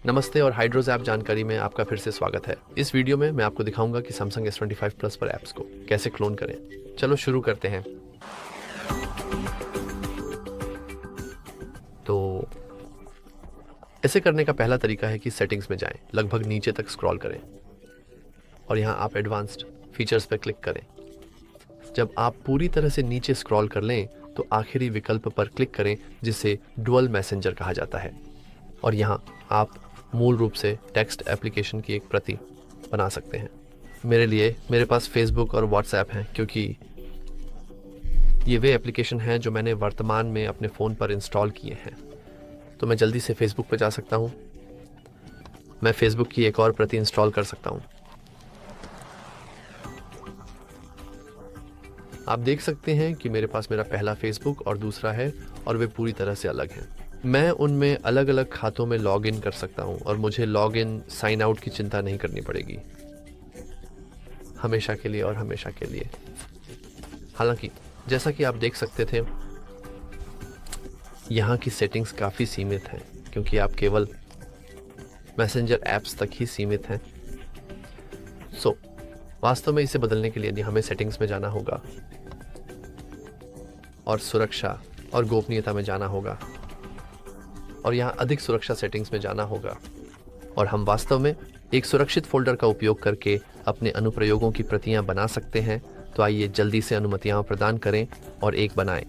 नमस्ते और हाइड्रोज ऐप जानकारी में आपका फिर से स्वागत है। इस वीडियो में मैं आपको दिखाऊंगा कि Samsung S25 Plus पर ऐप्स को कैसे क्लोन करें। चलो शुरू करते हैं। तो ऐसे करने का पहला तरीका है कि सेटिंग्स में जाएं, लगभग नीचे तक स्क्रॉल करें और यहाँ आप एडवांस्ड फीचर्स पर क्लिक करें। जब आप पूरी तरह से नीचे स्क्रॉल कर लें तो आखिरी विकल्प पर क्लिक करें जिसे डुअल मैसेंजर कहा जाता है और यहाँ आप मूल रूप से टेक्स्ट एप्लीकेशन की एक प्रति बना सकते हैं। मेरे पास फेसबुक और व्हाट्सएप हैं क्योंकि ये वे एप्लीकेशन हैं जो मैंने वर्तमान में अपने फ़ोन पर इंस्टॉल किए हैं। तो मैं जल्दी से फेसबुक पर जा सकता हूँ। मैं फेसबुक की एक और प्रति इंस्टॉल कर सकता हूँ। आप देख सकते हैं कि मेरे पास मेरा पहला फेसबुक और दूसरा है और वे पूरी तरह से अलग हैं। मैं उनमें अलग अलग खातों में लॉग इन कर सकता हूं और मुझे लॉग इन साइन आउट की चिंता नहीं करनी पड़ेगी, हमेशा के लिए और हमेशा के लिए। हालांकि जैसा कि आप देख सकते थे, यहाँ की सेटिंग्स काफ़ी सीमित हैं क्योंकि आप केवल मैसेंजर ऐप्स तक ही सीमित हैं। वास्तव में इसे बदलने के लिए हमें सेटिंग्स में जाना होगा और सुरक्षा और गोपनीयता में जाना होगा और यहाँ अधिक सुरक्षा सेटिंग्स में जाना होगा और हम वास्तव में एक सुरक्षित फोल्डर का उपयोग करके अपने अनुप्रयोगों की प्रतियां बना सकते हैं। तो आइए जल्दी से अनुमतियां प्रदान करें और एक बनाएं।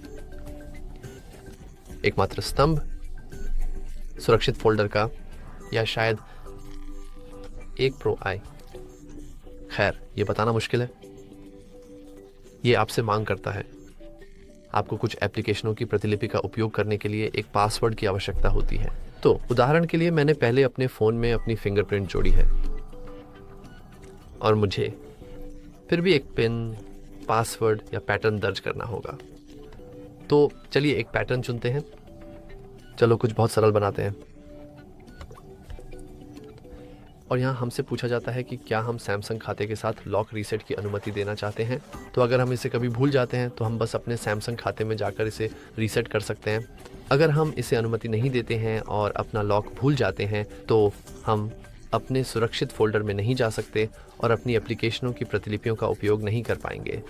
एकमात्र स्तंभ सुरक्षित फोल्डर का, या शायद एक प्रो आई। खैर, ये बताना मुश्किल है। ये आपसे मांग करता है। आपको कुछ एप्लीकेशनों की प्रतिलिपि का उपयोग करने के लिए एक पासवर्ड की आवश्यकता होती है। तो उदाहरण के लिए मैंने पहले अपने फ़ोन में अपनी फिंगरप्रिंट जोड़ी है और मुझे फिर भी एक पिन, पासवर्ड या पैटर्न दर्ज करना होगा। तो चलिए एक पैटर्न चुनते हैं। चलो कुछ बहुत सरल बनाते हैं। और यहाँ हमसे पूछा जाता है कि क्या हम सैमसंग खाते के साथ लॉक रीसेट की अनुमति देना चाहते हैं। तो अगर हम इसे कभी भूल जाते हैं तो हम बस अपने सैमसंग खाते में जाकर इसे रीसेट कर सकते हैं। अगर हम इसे अनुमति नहीं देते हैं और अपना लॉक भूल जाते हैं तो हम अपने सुरक्षित फोल्डर में नहीं जा सकते और अपनी एप्लीकेशनों की प्रतिलिपियों का उपयोग नहीं कर पाएंगे।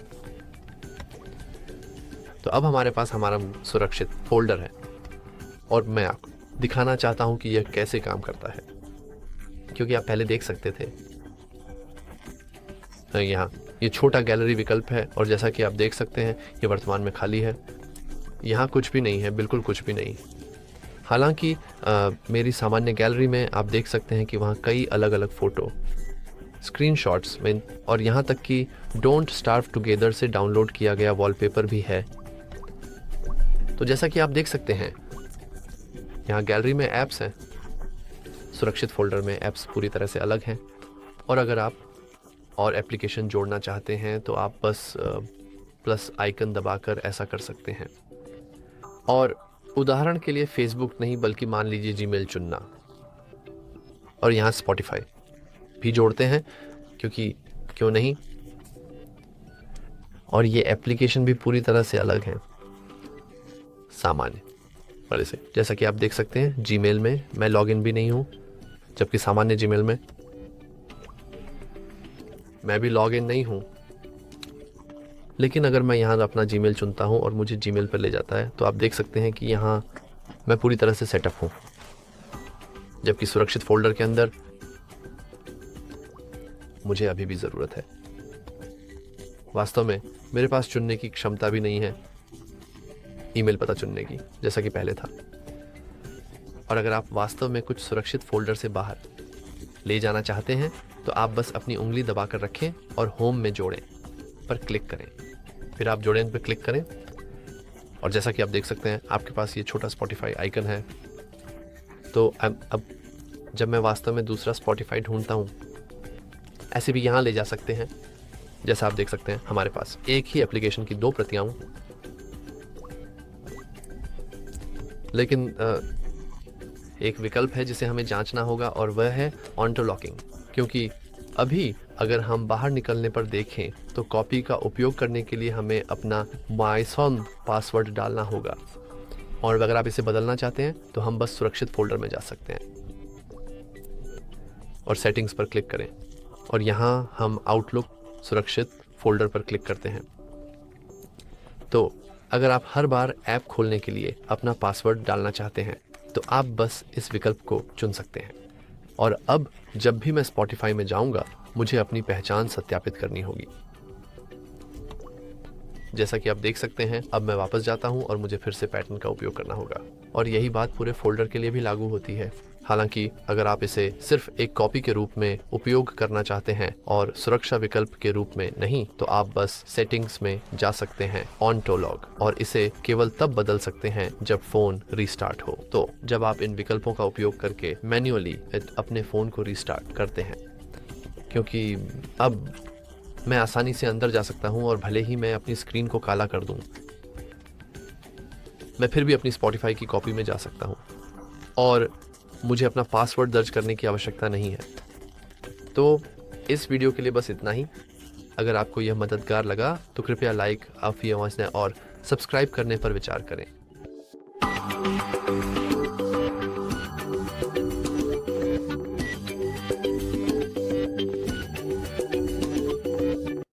तो अब हमारे पास हमारा सुरक्षित फोल्डर है और मैं आपको दिखाना चाहता हूँ कि यह कैसे काम करता है, क्योंकि आप पहले देख सकते थे यहाँ ये छोटा गैलरी विकल्प है और जैसा कि आप देख सकते हैं ये वर्तमान में खाली है। यहाँ कुछ भी नहीं है, बिल्कुल कुछ भी नहीं। हालांकि मेरी सामान्य गैलरी में आप देख सकते हैं कि वहाँ कई अलग अलग फ़ोटो, स्क्रीनशॉट्स में और यहाँ तक कि डोंट स्टार्व टुगेदर से डाउनलोड किया गया वॉलपेपर भी है। तो जैसा कि आप देख सकते हैं यहाँ गैलरी में ऐप्स हैं, सुरक्षित फोल्डर में ऐप्स पूरी तरह से अलग हैं और अगर आप और एप्लीकेशन जोड़ना चाहते हैं तो आप बस प्लस आइकन दबाकर ऐसा कर सकते हैं। और उदाहरण के लिए फेसबुक नहीं बल्कि मान लीजिए जीमेल चुनना और यहाँ स्पॉटिफाई भी जोड़ते हैं क्योंकि क्यों नहीं। और ये एप्लीकेशन भी पूरी तरह से अलग हैं सामान्य वाले से। जैसा कि आप देख सकते हैं जीमेल में मैं लॉगिन भी नहीं हूँ, जबकि सामान्य जीमेल में मैं भी लॉगिन नहीं हूँ। लेकिन अगर मैं यहाँ अपना जीमेल चुनता हूँ और मुझे जीमेल पर ले जाता है तो आप देख सकते हैं कि यहाँ मैं पूरी तरह से सेटअप हूँ, जबकि सुरक्षित फोल्डर के अंदर मुझे अभी भी ज़रूरत है। वास्तव में मेरे पास चुनने की क्षमता भी नहीं है ईमेल पता चुनने की, जैसा कि पहले था। और अगर आप वास्तव में कुछ सुरक्षित फोल्डर से बाहर ले जाना चाहते हैं तो आप बस अपनी उंगली दबाकर रखें और होम में जोड़ें पर क्लिक करें। फिर आप जोड़ें पर क्लिक करें और जैसा कि आप देख सकते हैं आपके पास ये छोटा स्पॉटिफाई आइकन है। तो अब जब मैं वास्तव में दूसरा स्पॉटिफाई ढूंढता हूँ, ऐसे भी यहाँ ले जा सकते हैं। जैसा आप देख सकते हैं हमारे पास एक ही एप्लीकेशन की दो प्रतियां, लेकिन एक विकल्प है जिसे हमें जांचना होगा और वह है ऑटो लॉकिंग। क्योंकि अभी अगर हम बाहर निकलने पर देखें तो कॉपी का उपयोग करने के लिए हमें अपना माइसॉन पासवर्ड डालना होगा और अगर आप इसे बदलना चाहते हैं तो हम बस सुरक्षित फोल्डर में जा सकते हैं। और सेटिंग्स पर क्लिक करें और यहाँ हम आउटलुक सुरक्षित फोल्डर पर क्लिक करते हैं। तो अगर आप हर बार ऐप खोलने के लिए अपना पासवर्ड डालना चाहते हैं तो आप बस इस विकल्प को चुन सकते हैं। और अब जब भी मैं स्पॉटिफाई में जाऊंगा मुझे अपनी पहचान सत्यापित करनी होगी। जैसा कि आप देख सकते हैं, अब मैं वापस जाता हूं और मुझे फिर से पैटर्न का उपयोग करना होगा। और यही बात पूरे फोल्डर के लिए भी लागू होती है। हालांकि अगर आप इसे सिर्फ एक कॉपी के रूप में उपयोग करना चाहते हैं और सुरक्षा विकल्प के रूप में नहीं, तो आप बस सेटिंग्स में जा सकते हैं, ऑटो लॉक, और इसे केवल तब बदल सकते हैं जब फोन रीस्टार्ट हो। तो जब आप इन विकल्पों का उपयोग करके मैन्युअली अपने फोन को रीस्टार्ट करते हैं, क्योंकि अब मैं आसानी से अंदर जा सकता हूं और भले ही मैं अपनी स्क्रीन को काला कर दूं, मैं फिर भी अपनी स्पॉटिफाई की कॉपी में जा सकता हूं और मुझे अपना पासवर्ड दर्ज करने की आवश्यकता नहीं है। तो इस वीडियो के लिए बस इतना ही। अगर आपको यह मददगार लगा तो कृपया लाइक, और सब्सक्राइब करने पर विचार करें।